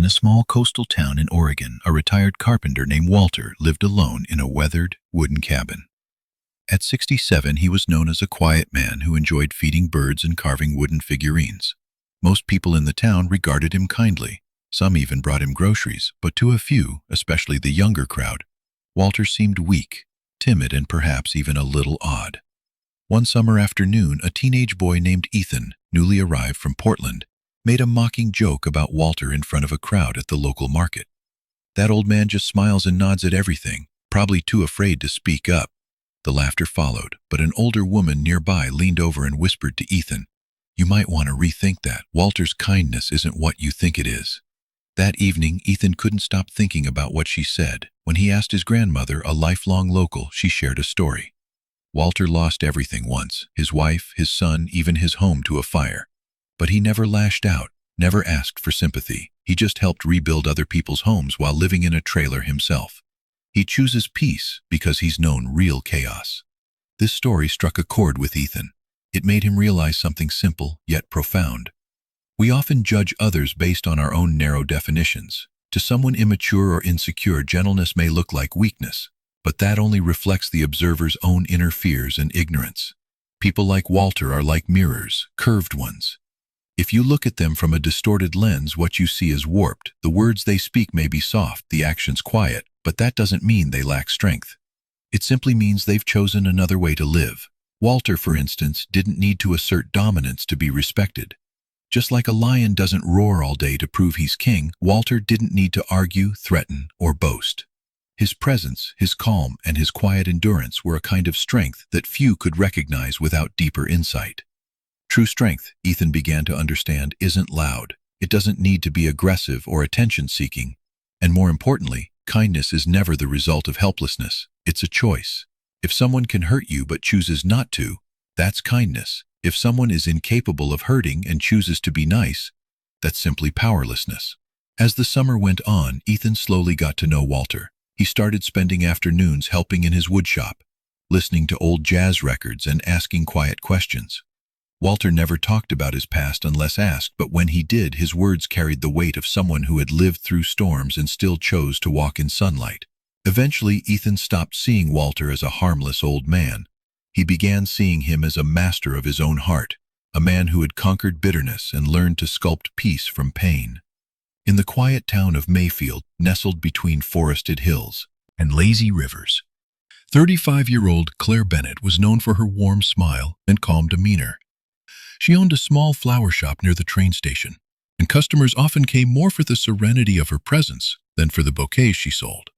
In a small coastal town in Oregon, a retired carpenter named Walter lived alone in a weathered, wooden cabin. At 67, he was known as a quiet man who enjoyed feeding birds and carving wooden figurines. Most people in the town regarded him kindly. Some even brought him groceries, but to a few, especially the younger crowd, Walter seemed weak, timid, and perhaps even a little odd. One summer afternoon, a teenage boy named Ethan, newly arrived from Portland, made a mocking joke about Walter in front of a crowd at the local market. "That old man just smiles and nods at everything, probably too afraid to speak up." The laughter followed, but an older woman nearby leaned over and whispered to Ethan, "You might want to rethink that. Walter's kindness isn't what you think it is." That evening, Ethan couldn't stop thinking about what she said. When he asked his grandmother, a lifelong local, she shared a story. Walter lost everything once, his wife, his son, even his home to a fire. But he never lashed out, never asked for sympathy. He just helped rebuild other people's homes while living in a trailer himself. He chooses peace because he's known real chaos. This story struck a chord with Ethan. It made him realize something simple, yet profound. We often judge others based on our own narrow definitions. To someone immature or insecure, gentleness may look like weakness, but that only reflects the observer's own inner fears and ignorance. People like Walter are like mirrors, curved ones. If you look at them from a distorted lens, what you see is warped. The words they speak may be soft, the actions quiet, but that doesn't mean they lack strength. It simply means they've chosen another way to live. Walter, for instance, didn't need to assert dominance to be respected. Just like a lion doesn't roar all day to prove he's king, Walter didn't need to argue, threaten, or boast. His presence, his calm, and his quiet endurance were a kind of strength that few could recognize without deeper insight. True strength, Ethan began to understand, isn't loud. It doesn't need to be aggressive or attention-seeking. And more importantly, kindness is never the result of helplessness. It's a choice. If someone can hurt you but chooses not to, that's kindness. If someone is incapable of hurting and chooses to be nice, that's simply powerlessness. As the summer went on, Ethan slowly got to know Walter. He started spending afternoons helping in his woodshop, listening to old jazz records and asking quiet questions. Walter never talked about his past unless asked, but when he did, his words carried the weight of someone who had lived through storms and still chose to walk in sunlight. Eventually, Ethan stopped seeing Walter as a harmless old man. He began seeing him as a master of his own heart, a man who had conquered bitterness and learned to sculpt peace from pain. In the quiet town of Mayfield, nestled between forested hills and lazy rivers, 35-year-old Claire Bennett was known for her warm smile and calm demeanor. She owned a small flower shop near the train station, and customers often came more for the serenity of her presence than for the bouquets she sold.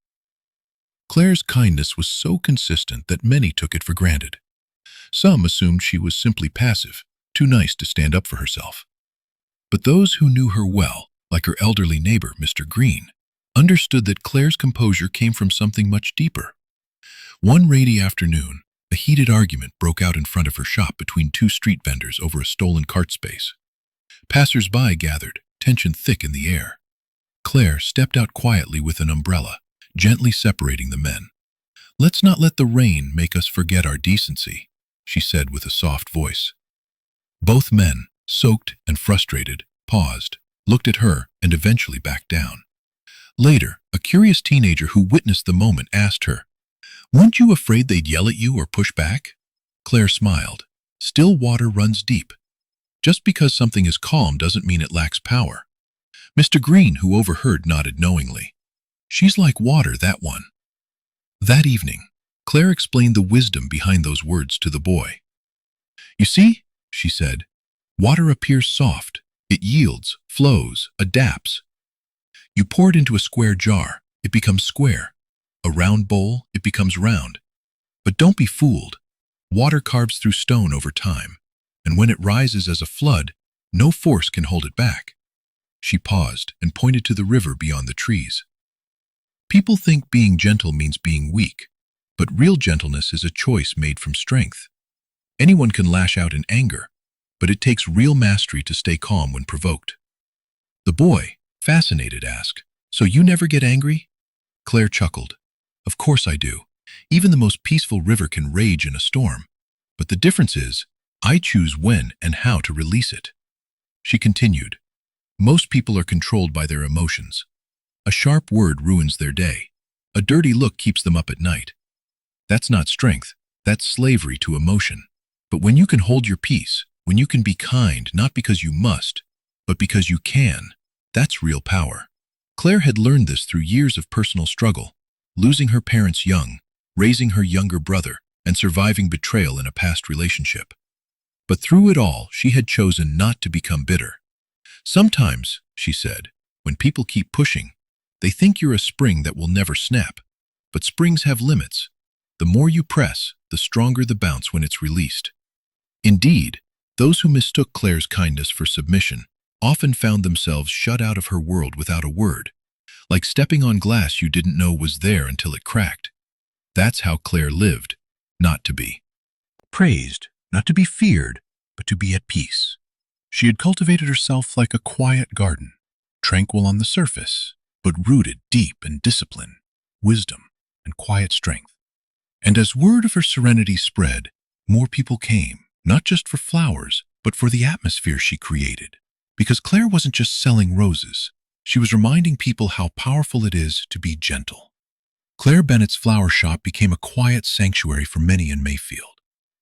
Claire's kindness was so consistent that many took it for granted. Some assumed she was simply passive, too nice to stand up for herself. But those who knew her well, like her elderly neighbor, Mr. Green, understood that Claire's composure came from something much deeper. One rainy afternoon, a heated argument broke out in front of her shop between two street vendors over a stolen cart space. Passers-by gathered, tension thick in the air. Claire stepped out quietly with an umbrella, gently separating the men. "Let's not let the rain make us forget our decency," she said with a soft voice. Both men, soaked and frustrated, paused, looked at her, and eventually backed down. Later, a curious teenager who witnessed the moment asked her, "Weren't you afraid they'd yell at you or push back?" Claire smiled. Still water runs deep. Just because something is calm doesn't mean it lacks power. Mr. Green, who overheard, nodded knowingly. "She's like water, that one." That evening, Claire explained the wisdom behind those words to the boy. "You see," she said, "water appears soft. It yields, flows, adapts. You pour it into a square jar, it becomes square. A round bowl, it becomes round. But don't be fooled. Water carves through stone over time, and when it rises as a flood, no force can hold it back." She paused and pointed to the river beyond the trees. People think being gentle means being weak, but real gentleness is a choice made from strength. Anyone can lash out in anger, but it takes real mastery to stay calm when provoked. The boy, fascinated, asked, "So you never get angry?" Claire chuckled. "Of course I do. Even the most peaceful river can rage in a storm. But the difference is, I choose when and how to release it." She continued, Most people are controlled by their emotions. A sharp word ruins their day. A dirty look keeps them up at night. That's not strength. That's slavery to emotion. But when you can hold your peace, when you can be kind, not because you must, but because you can, that's real power. Claire had learned this through years of personal struggle, losing her parents young, raising her younger brother, and surviving betrayal in a past relationship. But through it all, she had chosen not to become bitter. Sometimes, she said, when people keep pushing, they think you're a spring that will never snap. But springs have limits. The more you press, the stronger the bounce when it's released. Indeed, those who mistook Claire's kindness for submission often found themselves shut out of her world without a word, like stepping on glass you didn't know was there until it cracked. That's how Claire lived, not to be praised, not to be feared, but to be at peace. She had cultivated herself like a quiet garden, tranquil on the surface, but rooted deep in discipline, wisdom, and quiet strength. And as word of her serenity spread, more people came, not just for flowers, but for the atmosphere she created. Because Claire wasn't just selling roses, she was reminding people how powerful it is to be gentle. Claire Bennett's flower shop became a quiet sanctuary for many in Mayfield.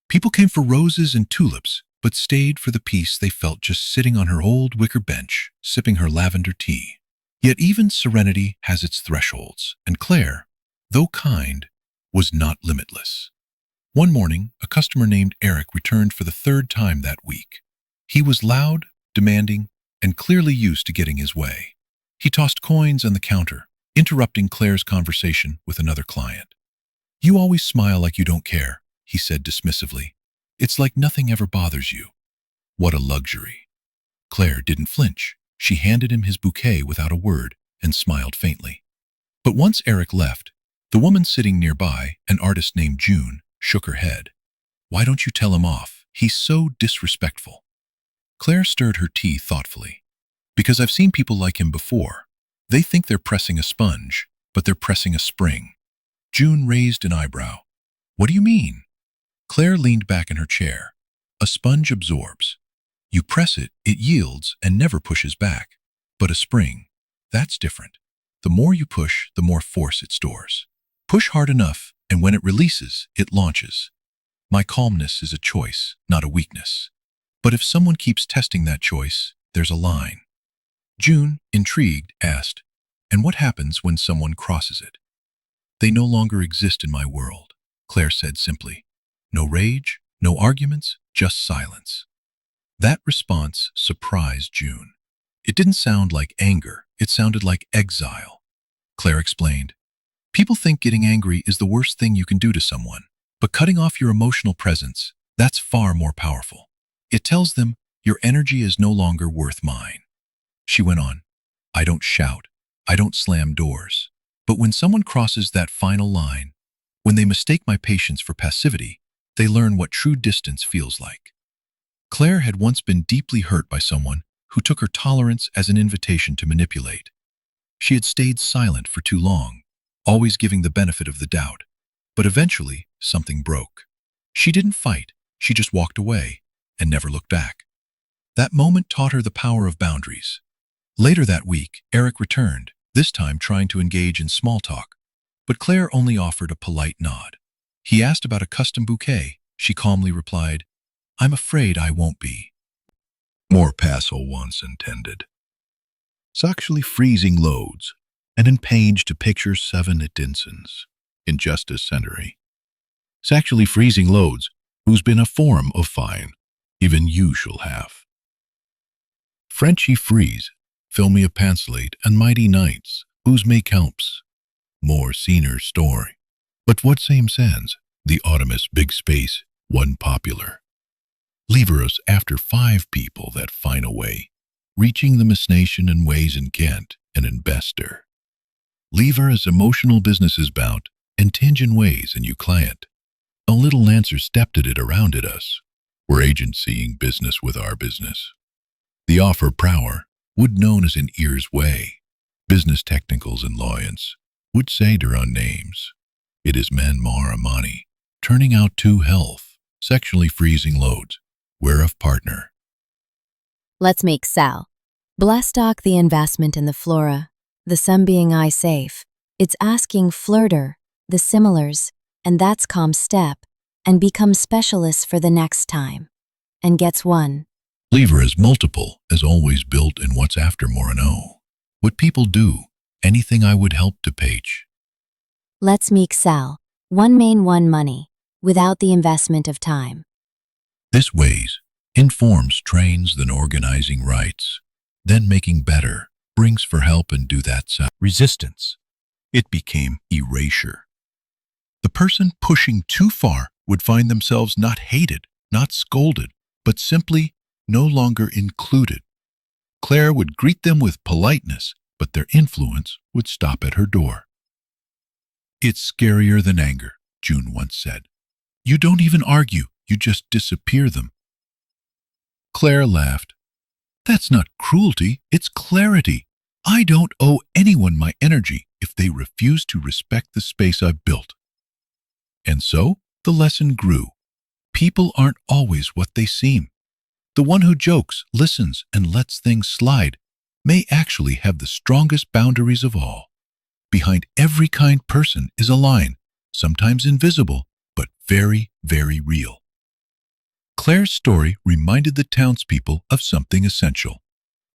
People came for roses and tulips, but stayed for the peace they felt just sitting on her old wicker bench, sipping her lavender tea. Yet even serenity has its thresholds, and Claire, though kind, was not limitless. One morning, a customer named Eric returned for the third time that week. He was loud, demanding, and clearly used to getting his way. He tossed coins on the counter, interrupting Claire's conversation with another client. "You always smile like you don't care," he said dismissively. "It's like nothing ever bothers you." What a luxury. Claire didn't flinch. She handed him his bouquet without a word and smiled faintly. But once Eric left, the woman sitting nearby, an artist named June, shook her head. "Why don't you tell him off? He's so disrespectful." Claire stirred her tea thoughtfully. "Because I've seen people like him before. They think they're pressing a sponge, but they're pressing a spring." June raised an eyebrow. "What do you mean?" Claire leaned back in her chair. "A sponge absorbs. You press it, it yields and never pushes back. But a spring, that's different. The more you push, the more force it stores. Push hard enough, and when it releases, it launches. My calmness is a choice, not a weakness. But if someone keeps testing that choice, there's a line." June, intrigued, asked, "And what happens when someone crosses it?" "They no longer exist in my world," Claire said simply. "No rage, no arguments, just silence." That response surprised June. It didn't sound like anger, it sounded like exile. Claire explained, "People think getting angry is the worst thing you can do to someone, but cutting off your emotional presence, that's far more powerful. It tells them, your energy is no longer worth mine." She went on, "I don't shout, I don't slam doors. But when someone crosses that final line, when they mistake my patience for passivity, they learn what true distance feels like." Claire had once been deeply hurt by someone who took her tolerance as an invitation to manipulate. She had stayed silent for too long, always giving the benefit of the doubt. But eventually, something broke. She didn't fight, she just walked away and never looked back. That moment taught her the power of boundaries. Later that week, Eric returned, this time trying to engage in small talk. But Claire only offered a polite nod. He asked about a custom bouquet. She calmly replied, "I'm afraid I won't be." More Paso once intended. Sexually freezing loads, and in page to picture 7 at Dinson's, in just a century. Sexually freezing loads, who's been a form of fine, even you shall have. Frenchy freeze, filmy a pantslate and mighty nights, whose make helps. More scener story. But what same sense, the autumn's big space, one popular. Lever us after 5 people that fine away, reaching the misnation and ways in Kent and in Bester. Lever as emotional businesses bout, and tinge in ways and you client. A little Lancer stepped at it around at us. We're agencying business with our business. The offer prower, would known as an ear's way. Business technicals and lawyers would say their own names. It is men mar amani, turning out to health, sexually freezing loads, whereof partner. Let's make Sal. Blastock the investment in the flora, the some being eye safe. It's asking flirter, the similars, and that's calm step, and become specialists for the next time. And gets one. Lever is multiple, as always built in what's after Morano. What people do, anything I would help to page. Let's make sell. One main one money, without the investment of time. This ways, informs, trains, then organizing rights, then making better, brings for help and do that side. Resistance. It became erasure. The person pushing too far would find themselves not hated, not scolded, but simply no longer included. Claire would greet them with politeness, but their influence would stop at her door. It's scarier than anger, June once said. You don't even argue, you just disappear them. Claire laughed. That's not cruelty, it's clarity. I don't owe anyone my energy if they refuse to respect the space I've built. And so, the lesson grew. People aren't always what they seem. The one who jokes, listens, and lets things slide may actually have the strongest boundaries of all. Behind every kind person is a line, sometimes invisible, but very, very real. Claire's story reminded the townspeople of something essential.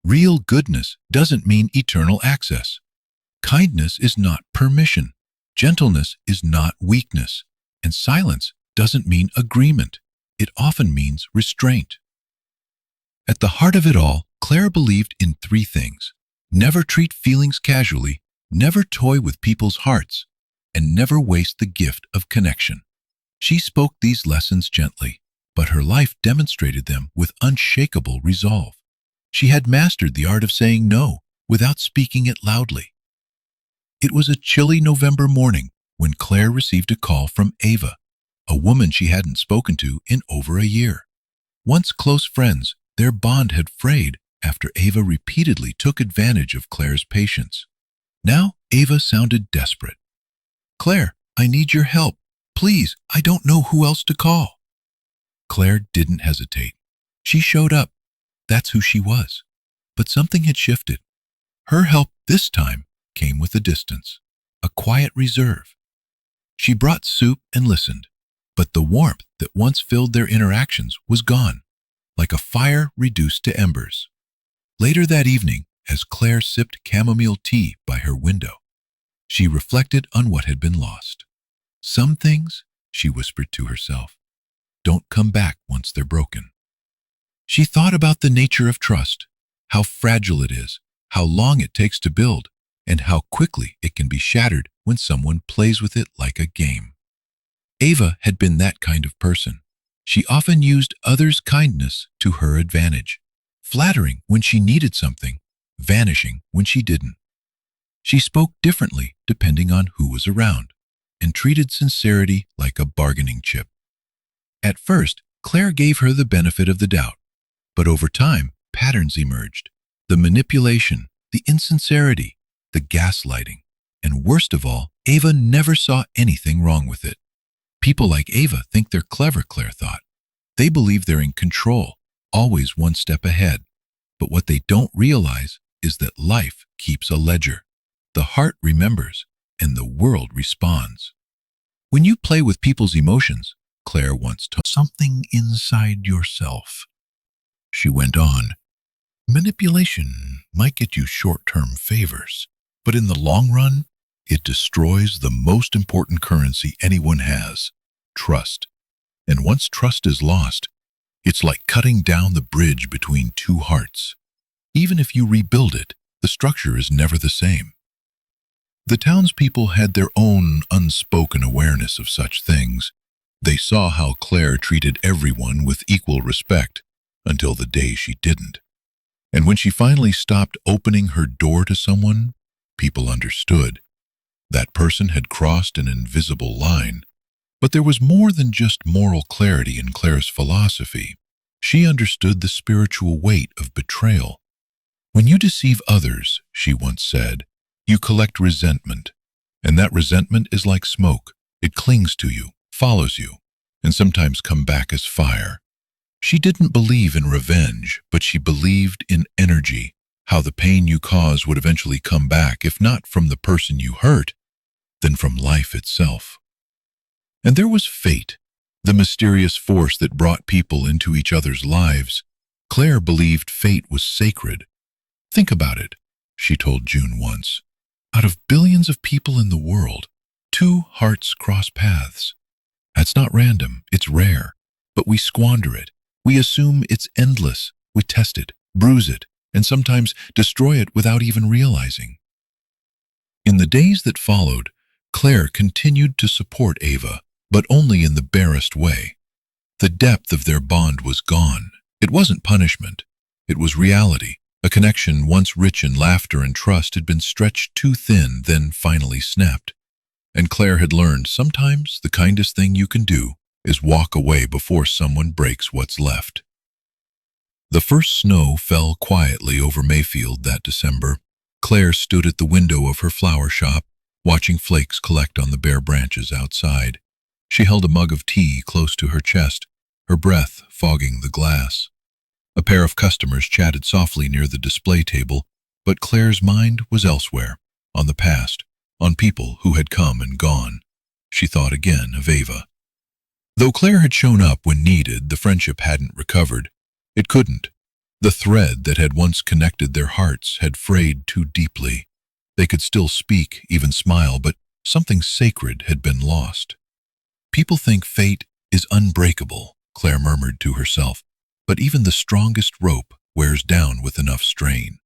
Real goodness doesn't mean eternal access. Kindness is not permission. Gentleness is not weakness. And silence doesn't mean agreement. It often means restraint. At the heart of it all, Claire believed in three things. Never treat feelings casually, never toy with people's hearts, and never waste the gift of connection. She spoke these lessons gently, but her life demonstrated them with unshakable resolve. She had mastered the art of saying no without speaking it loudly. It was a chilly November morning when Claire received a call from Ava, a woman she hadn't spoken to in over a year. Once close friends, their bond had frayed after Ava repeatedly took advantage of Claire's patience. Now Ava sounded desperate. Claire, I need your help. Please, I don't know who else to call. Claire didn't hesitate. She showed up. That's who she was. But something had shifted. Her help this time came with a distance, a quiet reserve. She brought soup and listened, but the warmth that once filled their interactions was gone, like a fire reduced to embers. Later that evening, as Claire sipped chamomile tea by her window, she reflected on what had been lost. Some things, she whispered to herself, don't come back once they're broken. She thought about the nature of trust, how fragile it is, how long it takes to build, and how quickly it can be shattered when someone plays with it like a game. Ava had been that kind of person. She often used others' kindness to her advantage, flattering when she needed something, vanishing when she didn't. She spoke differently depending on who was around, and treated sincerity like a bargaining chip. At first, Claire gave her the benefit of the doubt, but over time, patterns emerged. The manipulation, the insincerity, the gaslighting, and worst of all, Ava never saw anything wrong with it. People like Ava think they're clever, Claire thought. They believe they're in control, always one step ahead. But what they don't realize is that life keeps a ledger. The heart remembers, and the world responds. When you play with people's emotions, Claire once taught something inside yourself. She went on, manipulation might get you short-term favors, but in the long run, it destroys the most important currency anyone has, trust. And once trust is lost, it's like cutting down the bridge between two hearts. Even if you rebuild it, the structure is never the same. The townspeople had their own unspoken awareness of such things. They saw how Claire treated everyone with equal respect until the day she didn't. And when she finally stopped opening her door to someone, people understood. That person had crossed an invisible line. But there was more than just moral clarity in Claire's philosophy. She understood the spiritual weight of betrayal. When you deceive others, she once said, you collect resentment. And that resentment is like smoke. It clings to you, follows you, and sometimes comes back as fire. She didn't believe in revenge, but she believed in energy, how the pain you cause would eventually come back, if not from the person you hurt, then from life itself. And there was fate, the mysterious force that brought people into each other's lives. Claire believed fate was sacred. Think about it, she told June once. Out of billions of people in the world, 2 hearts cross paths. That's not random, it's rare. But we squander it. We assume it's endless. We test it, bruise it, and sometimes destroy it without even realizing. In the days that followed, Claire continued to support Ava, but only in the barest way. The depth of their bond was gone. It wasn't punishment. It was reality. A connection once rich in laughter and trust had been stretched too thin, then finally snapped. And Claire had learned sometimes the kindest thing you can do is walk away before someone breaks what's left. The first snow fell quietly over Mayfield that December. Claire stood at the window of her flower shop, watching flakes collect on the bare branches outside. She held a mug of tea close to her chest, her breath fogging the glass. A pair of customers chatted softly near the display table, but Claire's mind was elsewhere, on the past, on people who had come and gone. She thought again of Ava. Though Claire had shown up when needed, the friendship hadn't recovered. It couldn't. The thread that had once connected their hearts had frayed too deeply. They could still speak, even smile, but something sacred had been lost. People think fate is unbreakable, Claire murmured to herself, but even the strongest rope wears down with enough strain.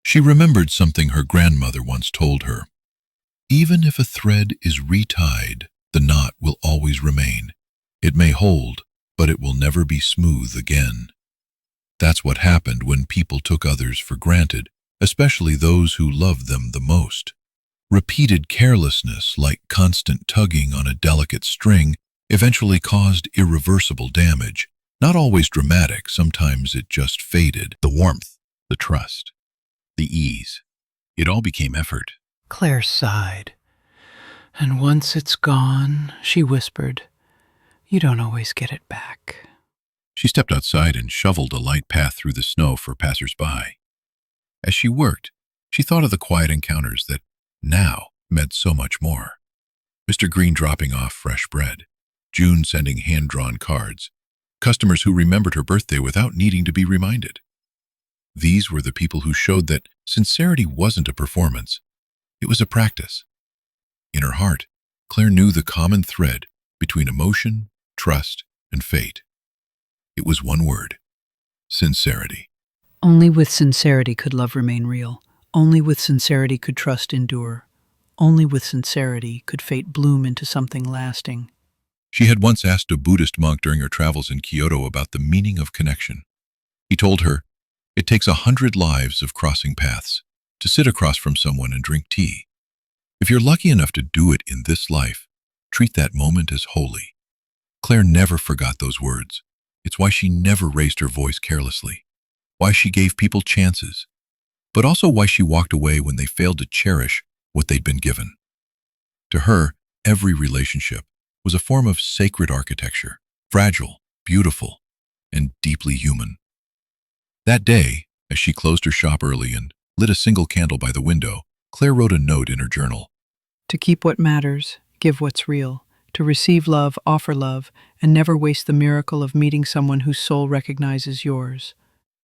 She remembered something her grandmother once told her. Even if a thread is retied, the knot will always remain. It may hold, but it will never be smooth again. That's what happened when people took others for granted, especially those who loved them the most. Repeated carelessness, like constant tugging on a delicate string, eventually caused irreversible damage. Not always dramatic, sometimes it just faded. The warmth, the trust, the ease. It all became effort. Claire sighed. And once it's gone, she whispered, you don't always get it back. She stepped outside and shoveled a light path through the snow for passers-by. As she worked, she thought of the quiet encounters that now meant so much more. Mr. Green dropping off fresh bread, June sending hand-drawn cards, customers who remembered her birthday without needing to be reminded. These were the people who showed that sincerity wasn't a performance, it was a practice. In her heart, Claire knew the common thread between emotion, trust, and fate. It was one word: sincerity. Only with sincerity could love remain real. Only with sincerity could trust endure. Only with sincerity could fate bloom into something lasting. She had once asked a Buddhist monk during her travels in Kyoto about the meaning of connection. He told her, it takes 100 lives of crossing paths to sit across from someone and drink tea. If you're lucky enough to do it in this life, treat that moment as holy. Claire never forgot those words. It's why she never raised her voice carelessly, why she gave people chances, but also why she walked away when they failed to cherish what they'd been given. To her, every relationship was a form of sacred architecture, fragile, beautiful, and deeply human. That day, as she closed her shop early and lit a single candle by the window, Claire wrote a note in her journal. To keep what matters, give what's real. To receive love, offer love, and never waste the miracle of meeting someone whose soul recognizes yours.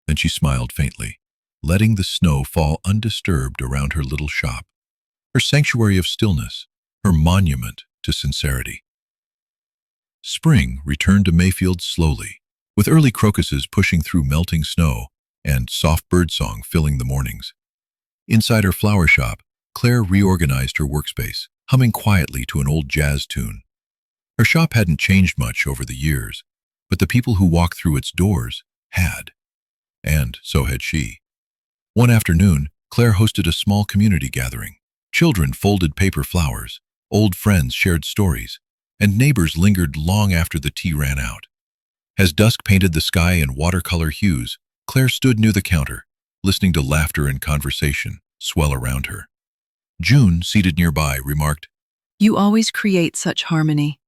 Then she smiled faintly, letting the snow fall undisturbed around her little shop, her sanctuary of stillness, her monument to sincerity. Spring returned to Mayfield slowly, with early crocuses pushing through melting snow and soft birdsong filling the mornings. Inside her flower shop, Claire reorganized her workspace, humming quietly to an old jazz tune. Her shop hadn't changed much over the years, but the people who walked through its doors had. And so had she. One afternoon, Claire hosted a small community gathering. Children folded paper flowers, old friends shared stories, and neighbors lingered long after the tea ran out. As dusk painted the sky in watercolor hues, Claire stood near the counter, listening to laughter and conversation swell around her. June, seated nearby, remarked, You always create such harmony.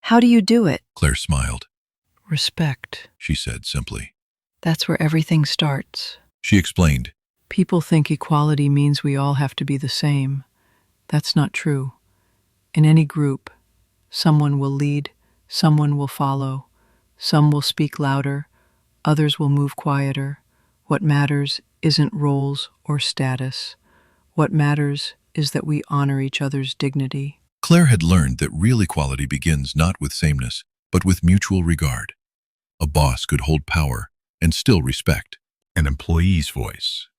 How do you do it? Claire smiled. Respect. She said simply. That's where everything starts. She explained, People think equality means we all have to be the same. That's not true. In any group, someone will lead, someone will follow, some will speak louder, others will move quieter. What matters isn't roles or status. What matters is that we honor each other's dignity. Claire had learned that real equality begins not with sameness, but with mutual regard. A boss could hold power and still respect an employee's voice.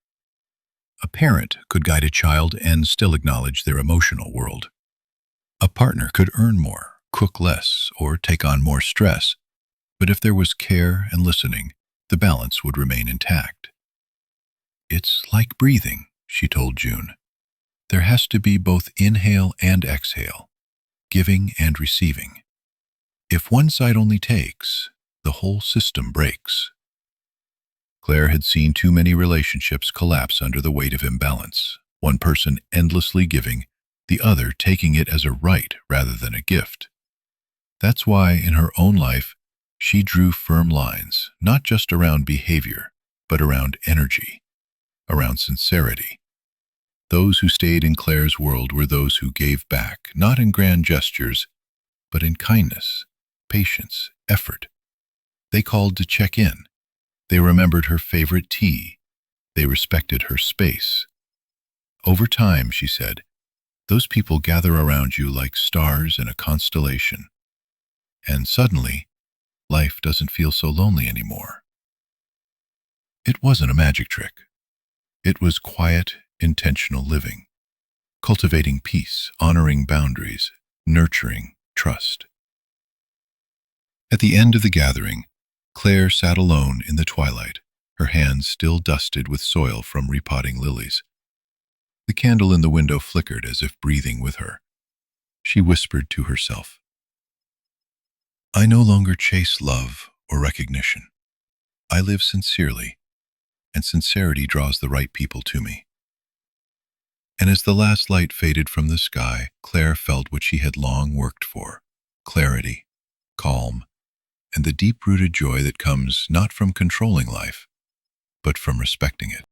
A parent could guide a child and still acknowledge their emotional world. A partner could earn more, cook less, or take on more stress, but if there was care and listening, the balance would remain intact. It's like breathing, she told June. There has to be both inhale and exhale, giving and receiving. If one side only takes, the whole system breaks. Claire had seen too many relationships collapse under the weight of imbalance, one person endlessly giving, the other taking it as a right rather than a gift. That's why, in her own life, she drew firm lines, not just around behavior, but around energy, around sincerity. Those who stayed in Claire's world were those who gave back, not in grand gestures, but in kindness, patience, effort. They called to check in. They remembered her favorite tea. They respected her space. Over time, she said, those people gather around you like stars in a constellation. And suddenly, life doesn't feel so lonely anymore. It wasn't a magic trick. It was quiet, intentional living, cultivating peace, honoring boundaries, nurturing trust. At the end of the gathering, Claire sat alone in the twilight, her hands still dusted with soil from repotting lilies. The candle in the window flickered as if breathing with her. She whispered to herself, I no longer chase love or recognition. I live sincerely, and sincerity draws the right people to me. And as the last light faded from the sky, Claire felt what she had long worked for: clarity, calm, and the deep-rooted joy that comes not from controlling life, but from respecting it.